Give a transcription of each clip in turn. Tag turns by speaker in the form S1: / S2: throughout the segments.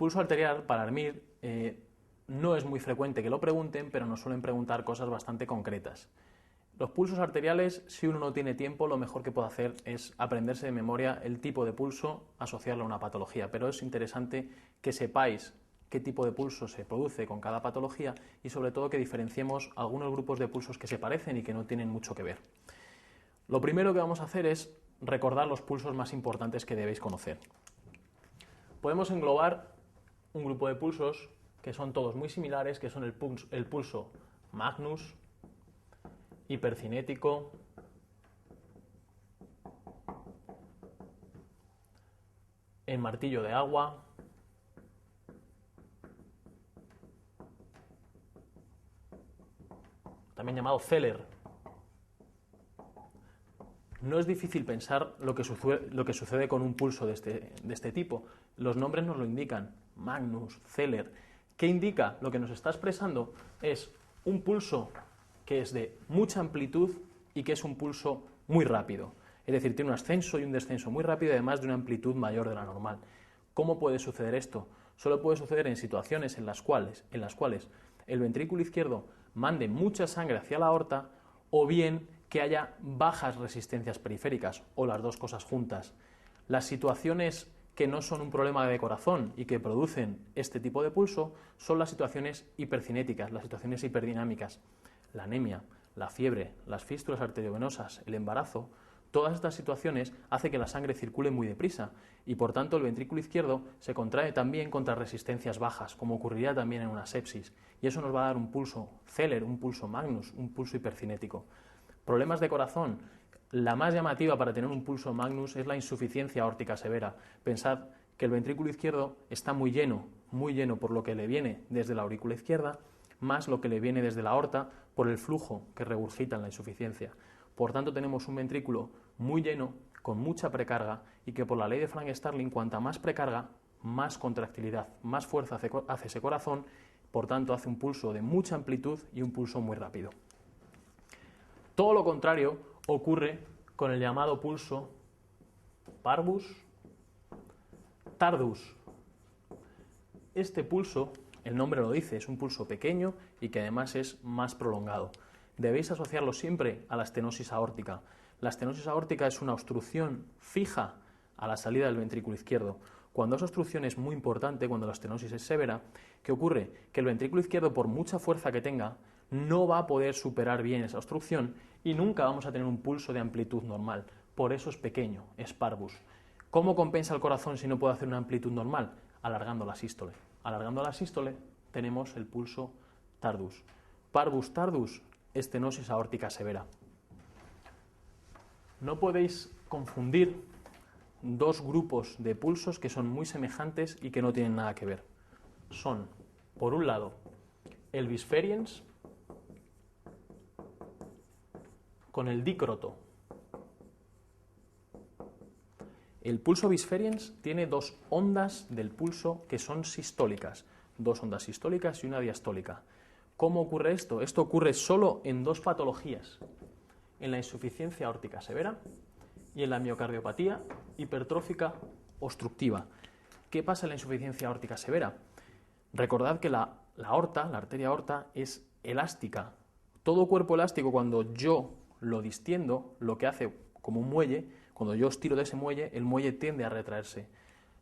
S1: pulso arterial para dormir no es muy frecuente que lo pregunten, pero nos suelen preguntar cosas bastante concretas. Los pulsos arteriales, si uno no tiene tiempo, lo mejor que puede hacer es aprenderse de memoria el tipo de pulso, asociarlo a una patología, pero es interesante que sepáis qué tipo de pulso se produce con cada patología y sobre todo que diferenciemos algunos grupos de pulsos que se parecen y que no tienen mucho que ver. Lo primero que vamos a hacer es recordar los pulsos más importantes que debéis conocer. Podemos englobar un grupo de pulsos que son todos muy similares, que son el pulso Magnus, hipercinético, el martillo de agua, también llamado Zeller. No es difícil pensar lo que sucede con un pulso de este tipo. Los nombres nos lo indican. Magnus, Zeller. ¿Qué indica? Lo que nos está expresando es un pulso que es de mucha amplitud y que es un pulso muy rápido. Es decir, tiene un ascenso y un descenso muy rápido y además de una amplitud mayor de la normal. ¿Cómo puede suceder esto? Solo puede suceder en situaciones en las cuales el ventrículo izquierdo mande mucha sangre hacia la aorta o bien que haya bajas resistencias periféricas o las dos cosas juntas. Las situaciones que no son un problema de corazón y que producen este tipo de pulso son las situaciones hipercinéticas, las situaciones hiperdinâmicas. La anemia, la fiebre, las fístulas arteriovenosas, el embarazo, todas estas situaciones hacen que la sangre circule muy deprisa y por tanto el ventrículo izquierdo se contrae también contra resistencias bajas, como ocurriría también en una sepsis, y eso nos va a dar un pulso Zeller, un pulso Magnus, un pulso hipercinético. Problemas de corazón. La más llamativa para tener un pulso Magnus es la insuficiencia aórtica severa. Pensad que el ventrículo izquierdo está muy lleno por lo que le viene desde la aurícula izquierda, más lo que le viene desde la aorta por el flujo que regurgita en la insuficiencia. Por tanto, tenemos un ventrículo muy lleno, con mucha precarga, y que por la ley de Frank-Starling, cuanta más precarga, más contractilidad, más fuerza hace ese corazón, por tanto hace un pulso de mucha amplitud y un pulso muy rápido. Todo lo contrario ocurre con el llamado pulso parvus tardus. Este pulso, el nombre lo dice, es un pulso pequeño y que además es más prolongado. Debéis asociarlo siempre a la estenosis aórtica. La estenosis aórtica es una obstrucción fija a la salida del ventrículo izquierdo. Cuando esa obstrucción es muy importante, cuando la estenosis es severa, ¿qué ocurre? Que el ventrículo izquierdo, por mucha fuerza que tenga, no va a poder superar bien esa obstrucción y nunca vamos a tener un pulso de amplitud normal. Por eso es pequeño, es parvus. ¿Cómo compensa el corazón si no puede hacer una amplitud normal? Alargando la sístole. Alargando la sístole tenemos el pulso tardus. Parvus tardus, estenosis aórtica severa. No podéis confundir dos grupos de pulsos que son muy semejantes y que no tienen nada que ver. Son, por un lado, el bisferiens con el dícroto. El pulso bisferiens tiene dos ondas del pulso que son sistólicas, dos ondas sistólicas y una diastólica. ¿Cómo ocurre esto? Esto ocurre solo en dos patologías, en la insuficiencia aórtica severa y en la miocardiopatía hipertrófica obstructiva. ¿Qué pasa en la insuficiencia aórtica severa? Recordad que la aorta, la arteria aorta, es elástica. Todo cuerpo elástico, cuando yo lo distiendo, lo que hace como un muelle, cuando yo estiro de ese muelle, el muelle tiende a retraerse.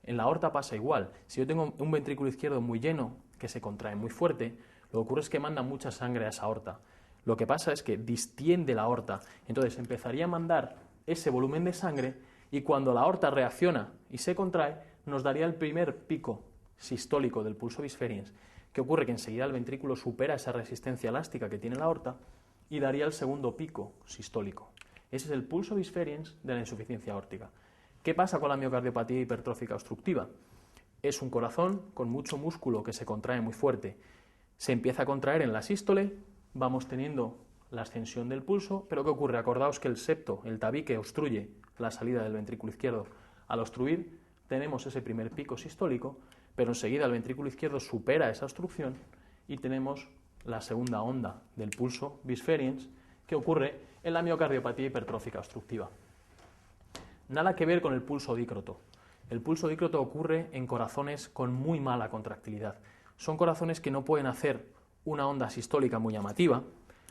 S1: En la aorta pasa igual. Si yo tengo un ventrículo izquierdo muy lleno, que se contrae muy fuerte, lo que ocurre es que manda mucha sangre a esa aorta. Lo que pasa es que distiende la aorta. Entonces empezaría a mandar ese volumen de sangre y cuando la aorta reacciona y se contrae, nos daría el primer pico sistólico del pulso bisferiens. ¿Qué ocurre? Que enseguida el ventrículo supera esa resistencia elástica que tiene la aorta y daría el segundo pico sistólico. Ese es el pulso bisferiens de la insuficiencia aórtica. ¿Qué pasa con la miocardiopatía hipertrófica obstructiva? Es un corazón con mucho músculo que se contrae muy fuerte. Se empieza a contraer en la sístole, vamos teniendo la ascensión del pulso, pero ¿qué ocurre? Acordaos que el septo, el tabique, obstruye la salida del ventrículo izquierdo. Al obstruir tenemos ese primer pico sistólico, pero enseguida el ventrículo izquierdo supera esa obstrucción y tenemos la segunda onda del pulso bisferiens que ocurre en la miocardiopatía hipertrófica obstructiva. Nada que ver con el pulso dícroto. El pulso dícroto ocurre en corazones con muy mala contractilidad. Son corazones que no pueden hacer una onda sistólica muy llamativa.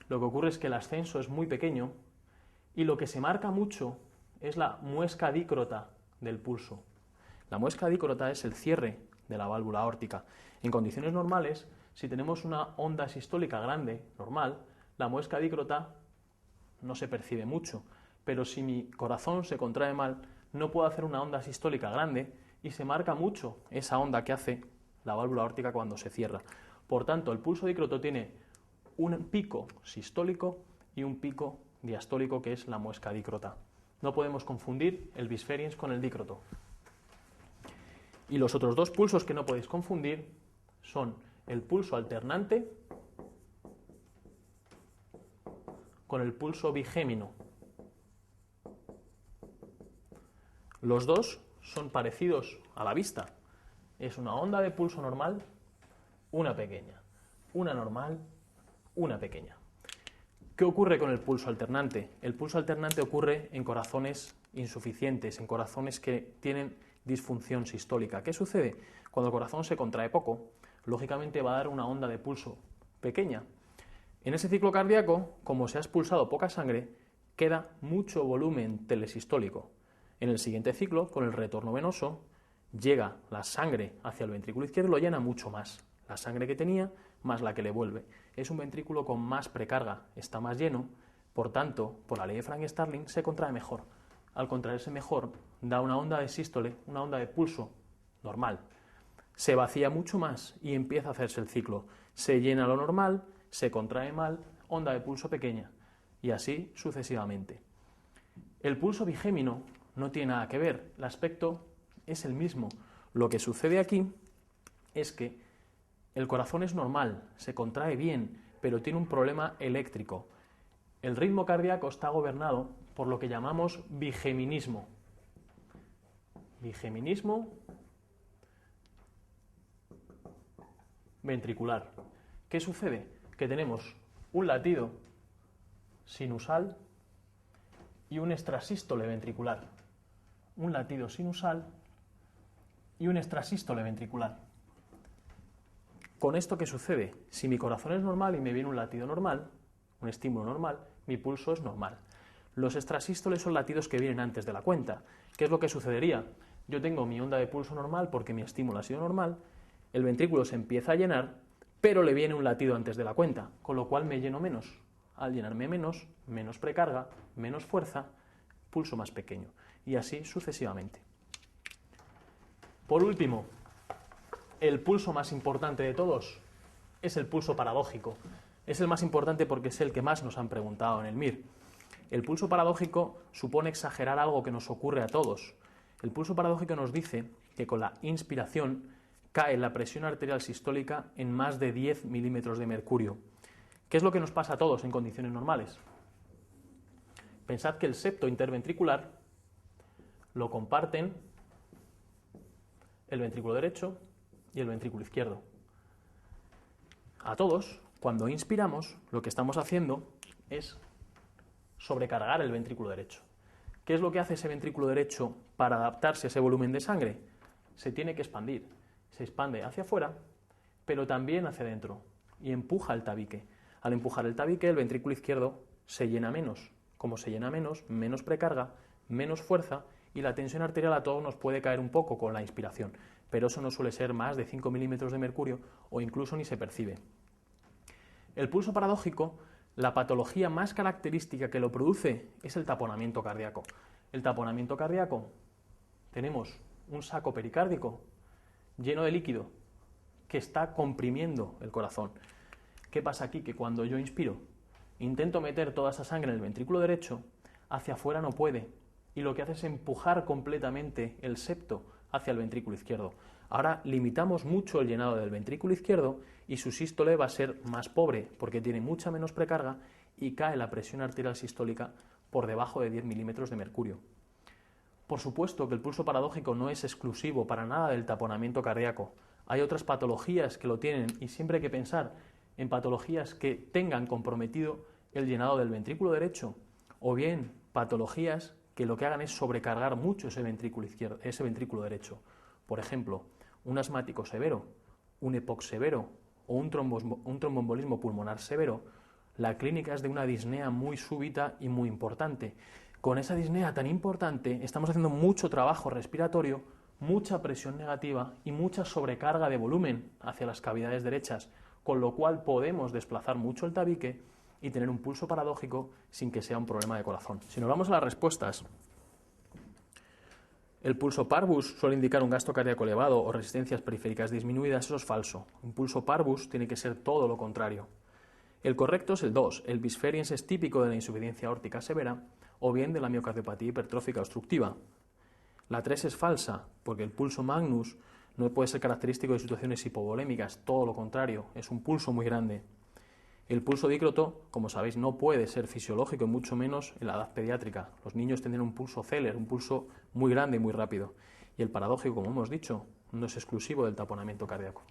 S1: Lo que ocurre es que el ascenso es muy pequeño y lo que se marca mucho es la muesca dícrota del pulso. La muesca dícrota es el cierre de la válvula aórtica. En condiciones normales, si tenemos una onda sistólica grande, normal, la muesca dícrota no se percibe mucho, pero si mi corazón se contrae mal, no puedo hacer una onda sistólica grande y se marca mucho esa onda que hace la válvula aórtica cuando se cierra. Por tanto, el pulso dícroto tiene un pico sistólico y un pico diastólico, que es la muesca dícrota. No podemos confundir el bisferiens con el dícroto. Y los otros dos pulsos que no podéis confundir son el pulso alternante con el pulso bigémino. Los dos son parecidos a la vista. Es una onda de pulso normal, una pequeña. Una normal, una pequeña. ¿Qué ocurre con el pulso alternante? El pulso alternante ocurre en corazones insuficientes, en corazones que tienen disfunción sistólica. ¿Qué sucede? Cuando el corazón se contrae poco, lógicamente va a dar una onda de pulso pequeña. En ese ciclo cardíaco, como se ha expulsado poca sangre, queda mucho volumen telesistólico. En el siguiente ciclo, con el retorno venoso, llega la sangre hacia el ventrículo izquierdo y lo llena mucho más. La sangre que tenía más la que le vuelve. Es un ventrículo con más precarga, está más lleno, por tanto, por la ley de Frank-Starling, se contrae mejor. Al contraerse mejor, da una onda de sístole, una onda de pulso normal. Se vacía mucho más y empieza a hacerse el ciclo. Se llena lo normal, se contrae mal, onda de pulso pequeña, y así sucesivamente. El pulso bigémino no tiene nada que ver, el aspecto es el mismo. Lo que sucede aquí es que el corazón es normal, se contrae bien, pero tiene un problema eléctrico. El ritmo cardíaco está gobernado por lo que llamamos bigeminismo. Bigeminismo ventricular. ¿Qué sucede? Que tenemos un latido sinusal y un extrasístole ventricular. Un latido sinusal y un extrasístole ventricular. ¿Con esto qué sucede? Si mi corazón es normal y me viene un latido normal, un estímulo normal, mi pulso es normal. Los extrasístoles son latidos que vienen antes de la cuenta. ¿Qué es lo que sucedería? Yo tengo mi onda de pulso normal porque mi estímulo ha sido normal, el ventrículo se empieza a llenar, pero le viene un latido antes de la cuenta, con lo cual me lleno menos. Al llenarme menos, menos precarga, menos fuerza, pulso más pequeño. Y así sucesivamente. Por último, el pulso más importante de todos es el pulso paradójico. Es el más importante porque es el que más nos han preguntado en el MIR. El pulso paradójico supone exagerar algo que nos ocurre a todos. El pulso paradójico nos dice que con la inspiración cae la presión arterial sistólica en más de 10 milímetros de mercurio. ¿Qué es lo que nos pasa a todos en condiciones normales? Pensad que el septo interventricular lo comparten el ventrículo derecho y el ventrículo izquierdo. A todos, cuando inspiramos, lo que estamos haciendo es sobrecargar el ventrículo derecho. ¿Qué es lo que hace ese ventrículo derecho para adaptarse a ese volumen de sangre? Se tiene que expandir. Se expande hacia afuera, pero también hacia adentro, y empuja el tabique. Al empujar el tabique, el ventrículo izquierdo se llena menos. Como se llena menos, menos precarga, menos fuerza, y la tensión arterial a todos nos puede caer un poco con la inspiración, pero eso no suele ser más de 5 milímetros de mercurio o incluso ni se percibe. El pulso paradójico, la patología más característica que lo produce es el taponamiento cardíaco. El taponamiento cardíaco, tenemos un saco pericárdico lleno de líquido que está comprimiendo el corazón. ¿Qué pasa aquí? Que cuando yo inspiro, intento meter toda esa sangre en el ventrículo derecho, hacia afuera no puede, y lo que hace es empujar completamente el septo hacia el ventrículo izquierdo. Ahora limitamos mucho el llenado del ventrículo izquierdo y su sístole va a ser más pobre porque tiene mucha menos precarga y cae la presión arterial sistólica por debajo de 10 milímetros de mercurio. Por supuesto que el pulso paradójico no es exclusivo para nada del taponamiento cardíaco. Hay otras patologías que lo tienen y siempre hay que pensar en patologías que tengan comprometido el llenado del ventrículo derecho o bien patologías que lo que hagan es sobrecargar mucho ese ventrículo izquierdo, ese ventrículo derecho. Por ejemplo, un asmático severo, un EPOC severo o un tromboembolismo pulmonar severo, la clínica es de una disnea muy súbita y muy importante. Con esa disnea tan importante estamos haciendo mucho trabajo respiratorio, mucha presión negativa y mucha sobrecarga de volumen hacia las cavidades derechas, con lo cual podemos desplazar mucho el tabique y tener un pulso paradójico sin que sea un problema de corazón. Si nos vamos a las respuestas, el pulso parvus suele indicar un gasto cardíaco elevado o resistencias periféricas disminuidas, eso es falso. Un pulso parvus tiene que ser todo lo contrario. El correcto es el 2, el bisferiens es típico de la insuficiencia aórtica severa o bien de la miocardiopatía hipertrófica obstructiva. La 3 es falsa, porque el pulso magnus no puede ser característico de situaciones hipovolémicas, todo lo contrario, es un pulso muy grande. El pulso dícroto, como sabéis, no puede ser fisiológico, y mucho menos en la edad pediátrica. Los niños tendrán un pulso Zeller, un pulso muy grande y muy rápido. Y el paradójico, como hemos dicho, no es exclusivo del taponamiento cardíaco.